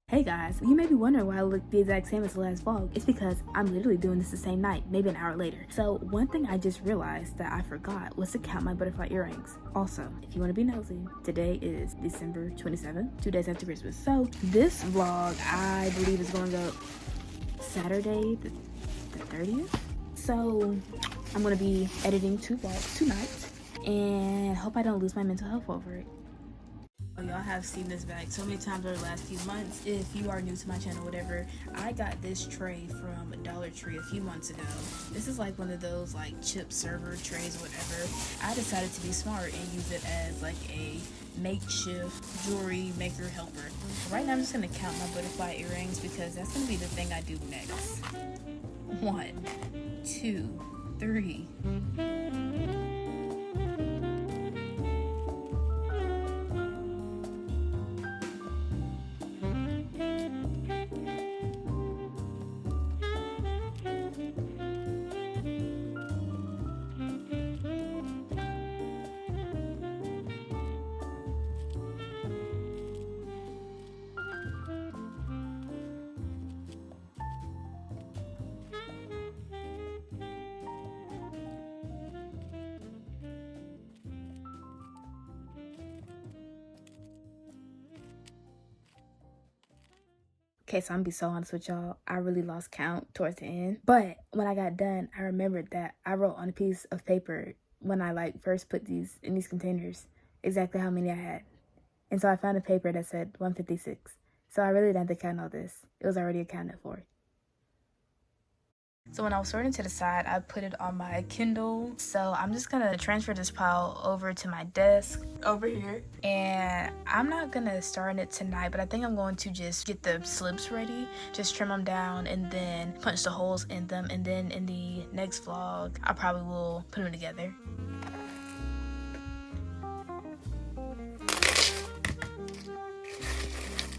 Hey guys, you may be wondering why I look the exact same as the last vlog. It's because I'm literally doing this the same night, maybe an hour later. So one thing I just realized that I forgot was to count my butterfly earrings. Also, if you want to be nosy, today is December 27th, 2 days after Christmas. So this vlog, I believe, is going up Saturday the 30th. So I'm going to be editing 2 vlogs tonight and hope I don't lose my mental health over it. Y'all have seen this bag so many times over the last few months. If you are new to my channel, whatever, I got this tray from Dollar Tree a few months ago. This is like one of those like chip server trays or whatever. I decided to be smart and use it as like a makeshift jewelry maker helper. Right now I'm just gonna count my butterfly earrings because that's gonna be the thing I do next. 1, 2, 3. Okay, so I'm gonna be so honest with y'all. I really lost count towards the end. But when I got done, I remembered that I wrote on a piece of paper when I like first put these in these containers exactly how many I had. And so I found a paper that said 156. So I really didn't have to count all this. It was already accounted for. So when I was sorting to the side, I put it on my Kindle. So I'm just gonna transfer this pile over to my desk over here. And I'm not gonna start on it tonight, but I think I'm going to just get the slips ready, just trim them down and then punch the holes in them. And then in the next vlog, I probably will put them together.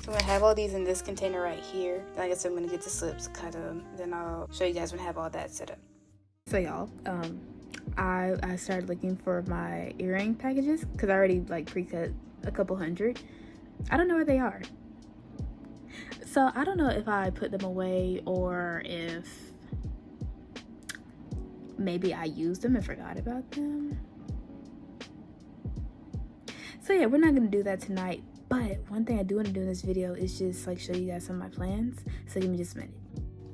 So I have all these in this container right here. Then I guess I'm gonna get the slips, cut them, then I'll show you guys when I have all that set up. So y'all, I started looking for my earring packages because I already like pre-cut a couple hundred. I don't know where they are. So I don't know if I put them away or if maybe I used them and forgot about them. So yeah, we're not gonna do that tonight. But one thing I do want to do in this video is just like show you guys some of my plans. So give me just a minute.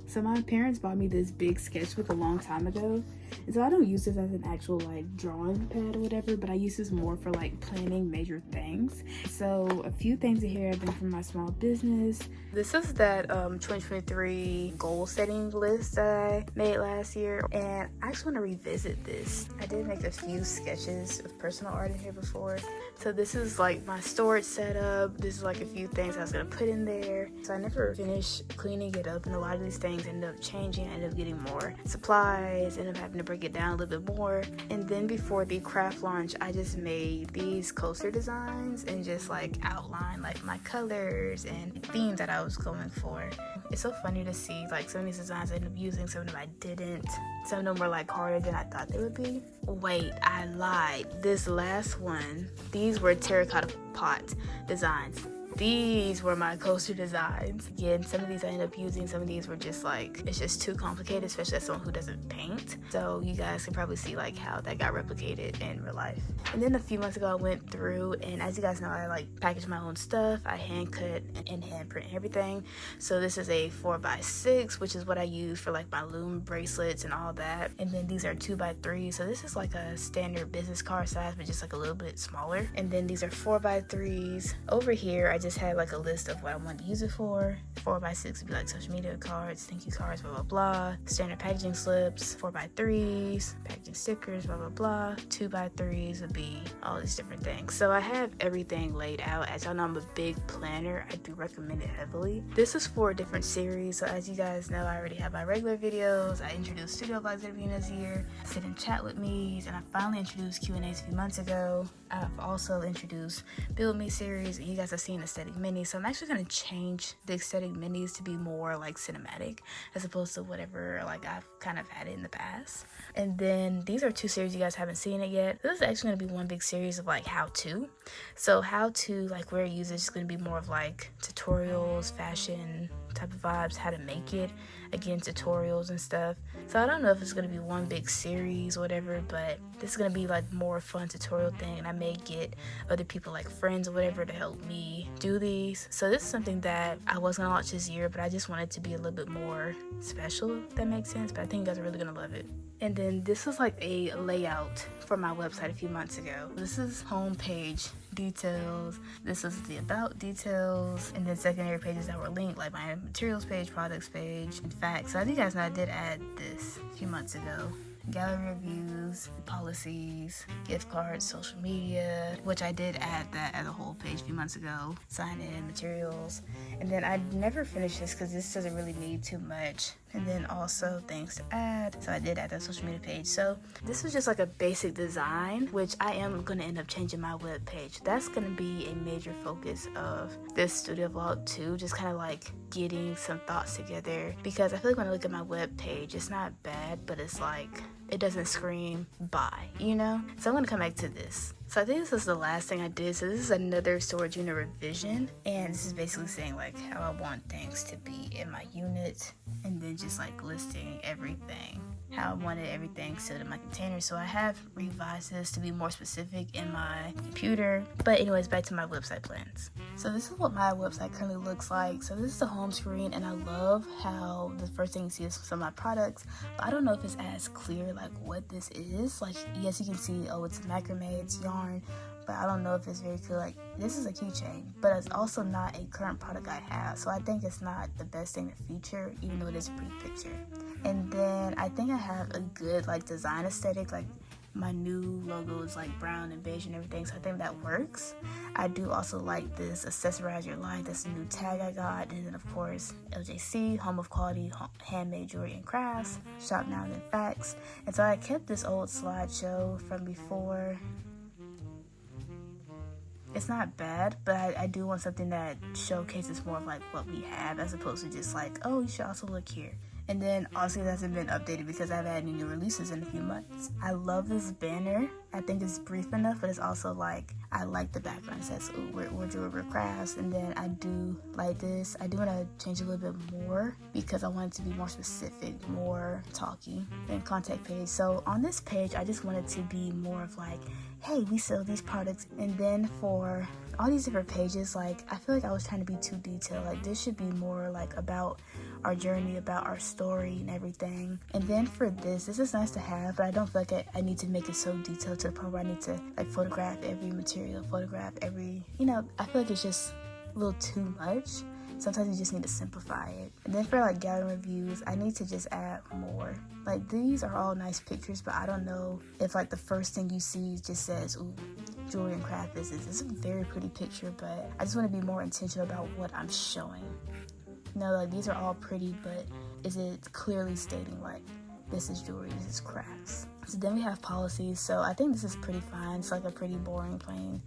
So my parents bought me this big sketchbook a long time ago. And so I don't use this as an actual like drawing pad or whatever, but I use this more for like planning major things. So a few things in here have been from my small business. This is that 2023 goal setting list that I made last year. And I just want to revisit this. I did make a few sketches of personal art in here before. So this is like my storage setup. This is like a few things I was gonna put in there. So I never finished cleaning it up, and a lot of these things ended up changing. I ended up getting more supplies, ended up having to break it down a little bit more. And then before the craft launch, I just made these coaster designs and just like outline like my colors and themes that I was going for. It's so funny to see like some of these designs I ended up using, some of them I didn't. Some of them were like harder than I thought they would be. Wait, I lied. This last one, these were terracotta pot designs. These were my coaster designs. Again, some of these I ended up using, some of these were just like, it's just too complicated, especially as someone who doesn't paint. So you guys can probably see like how that got replicated in real life. And then a few months ago I went through, and as you guys know, I like packaged my own stuff. I hand cut and hand print everything. So this is a 4x6, which is what I use for like my loom bracelets and all that. And then these are 2x3. So this is like a standard business card size, but just like a little bit smaller. And then these are 4x3s. Over here, I just had like a list of what I wanted to use it for. 4x6 would be like social media cards, thank you cards, blah blah blah. Standard packaging slips. 4x3s, packaging stickers, blah blah blah. 2x3s would be all these different things. So I have everything laid out. As y'all know, I'm a big planner. I do recommend it heavily. This is for a different series. So as you guys know, I already have my regular videos. I introduced studio vlogs at the beginning of this year. Sit and chat with me, and I finally introduced Q&As a few months ago. I've also introduced Build Me series, and you guys have seen aesthetic minis. So I'm actually going to change the aesthetic minis to be more like cinematic as opposed to whatever like I've kind of had it in the past. And then these are 2 series you guys haven't seen it yet. This is actually going to be one big series of like how to. So how to, like where I use it, is going to be more of like tutorials, fashion type of vibes, how to make it, again, tutorials and stuff. So I don't know if it's going to be one big series or whatever, but this is going to be like more fun tutorial thing, and I may get other people like friends or whatever to help me do these. So this is something that I was going to launch this year, but I just wanted to be a little bit more special, if that makes sense. But I think you guys are really going to love it. And then this was like a layout for my website a few months ago. This is homepage details. This was the about details, and then secondary pages that were linked, like my materials page, products page, and facts. So I think you guys know I did add this a few months ago. Gallery reviews, policies, gift cards, social media, which I did add that as a whole page a few months ago. Sign in, materials. And then I never finished this because this doesn't really need too much. And then also things to add. So I did add that social media page. So this was just like a basic design, which I am going to end up changing my web page. That's going to be a major focus of this studio vlog too. Just kind of like getting some thoughts together, because I feel like when I look at my web page, it's not bad, but it's like it doesn't scream buy, you know? So I'm going to come back to this. So I think this is the last thing I did. So this is another storage unit revision, and this is basically saying like how I want things to be in my unit, and then just like listing everything, how I wanted everything stored in my container. So I have revised this to be more specific in my computer. But anyways, back to my website plans. So this is what my website currently looks like. So this is the home screen, and I love how the first thing you see is some of my products, but I don't know if it's as clear like what this is. Like, yes, you can see, oh, it's macrame, it's yarn, but I don't know if it's very clear. Like, this is a keychain, but it's also not a current product I have, so I think it's not the best thing to feature, even though it is a pretty picture. And then I think I have a good like design aesthetic. Like, my new logo is like brown and beige and everything, so I think that works. I do also like this accessorize your life. That's a new tag I got. And then of course LJC, home of quality handmade jewelry and crafts, shop now and then facts. And so I kept this old slideshow from before. It's not bad, but I do want something that showcases more of like what we have, as opposed to just like, oh, you should also look here. And then also it hasn't been updated because I haven't had any new releases in a few months. I love this banner. I think it's brief enough, but it's also like, I like the background. It says, ooh, we're jewelry crafts. And then I do like this. I do want to change a little bit more because I want it to be more specific, more talky than contact page. So on this page, I just want it to be more of like, hey, we sell these products. And then for all these different pages, like, I feel like I was trying to be too detailed. Like, this should be more like about our journey, about our story and everything. And then for this is nice to have, but I don't feel like I need to make it so detailed to the point where I need to like photograph every material, photograph every, you know, I feel like it's just a little too much. Sometimes you just need to simplify it. And then for like gallery reviews, I need to just add more. Like, these are all nice pictures, but I don't know if like the first thing you see just says, ooh, jewelry and craft business. It's a very pretty picture, but I just want to be more intentional about what I'm showing. You know, like, these are all pretty, but is it clearly stating like, this is jewelry, this is crafts? So then we have policies. So I think this is pretty fine. It's like a pretty boring, plain,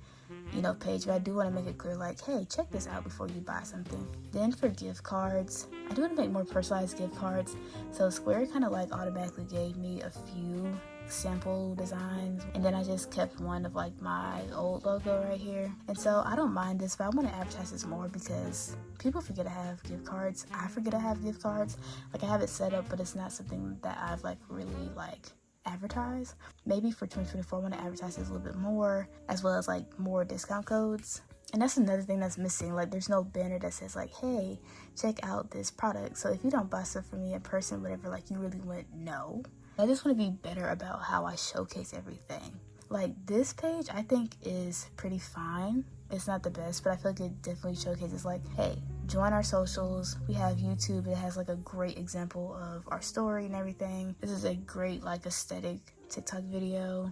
you know, page, but I do want to make it clear, like, hey, check this out before you buy something. Then for gift cards, I do want to make more personalized gift cards. So Square kind of like automatically gave me a few sample designs, and then I just kept one of like my old logo right here. And so I don't mind this, but I want to advertise this more because people forget to have gift cards. I forget to have gift cards. Like, I have it set up, but it's not something that I've like really like advertise. Maybe for 2024 I want to advertise this a little bit more, as well as like more discount codes. And that's another thing that's missing. Like, there's no banner that says like, hey, check out this product. So if you don't buy stuff from me in person, whatever, like, you really wouldn't know. I just want to be better about how I showcase everything. Like, this page I think is pretty fine. It's not the best, but I feel like it definitely showcases like, hey, join our socials. We have YouTube. It has like a great example of our story and everything. This is a great like aesthetic TikTok video.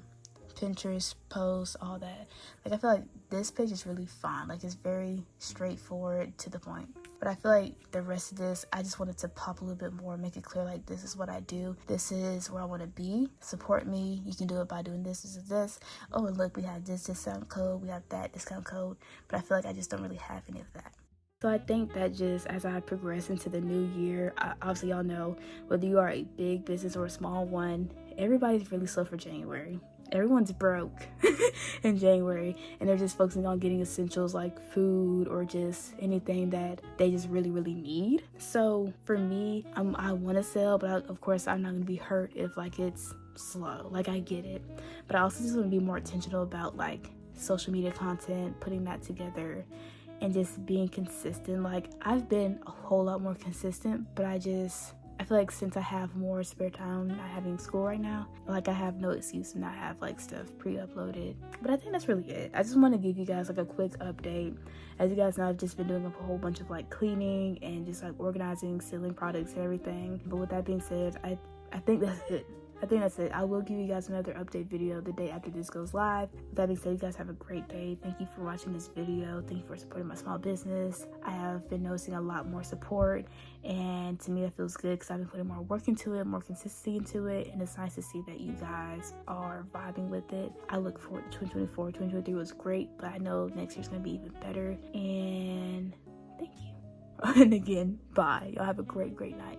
Pinterest posts, all that. Like, I feel like this page is really fun. Like, it's very straightforward, to the point. But I feel like the rest of this, I just wanted to pop a little bit more, make it clear, like, this is what I do. This is where I want to be. Support me. You can do it by doing this, this, and this. Oh, and look, we have this discount code. We have that discount code. But I feel like I just don't really have any of that. So I think that just as I progress into the new year, obviously y'all know, whether you are a big business or a small one, everybody's really slow for January. Everyone's broke in January, and they're just focusing on getting essentials like food or just anything that they just really, really need. So for me, I want to sell, but of course I'm not going to be hurt if like it's slow. Like, I get it. But I also just want to be more intentional about like social media content, putting that together, and just being consistent. Like, I've been a whole lot more consistent, but I feel like since I have more spare time not having school right now, like, I have no excuse to not have like stuff pre-uploaded. But I think that's really it. I just want to give you guys like a quick update. As you guys know, I've just been doing a whole bunch of like cleaning and just like organizing, sealing products and everything. But with that being said, I think that's it. I will give you guys another update video the day after this goes live. With that being said, you guys have a great day. Thank you for watching this video. Thank you for supporting my small business. I have been noticing a lot more support, and to me that feels good because I've been putting more work into it, more consistency into it, and it's nice to see that you guys are vibing with it. I look forward to 2024. 2023 was great, but I know next year's gonna be even better, and thank you. And again, bye. Y'all have a great night.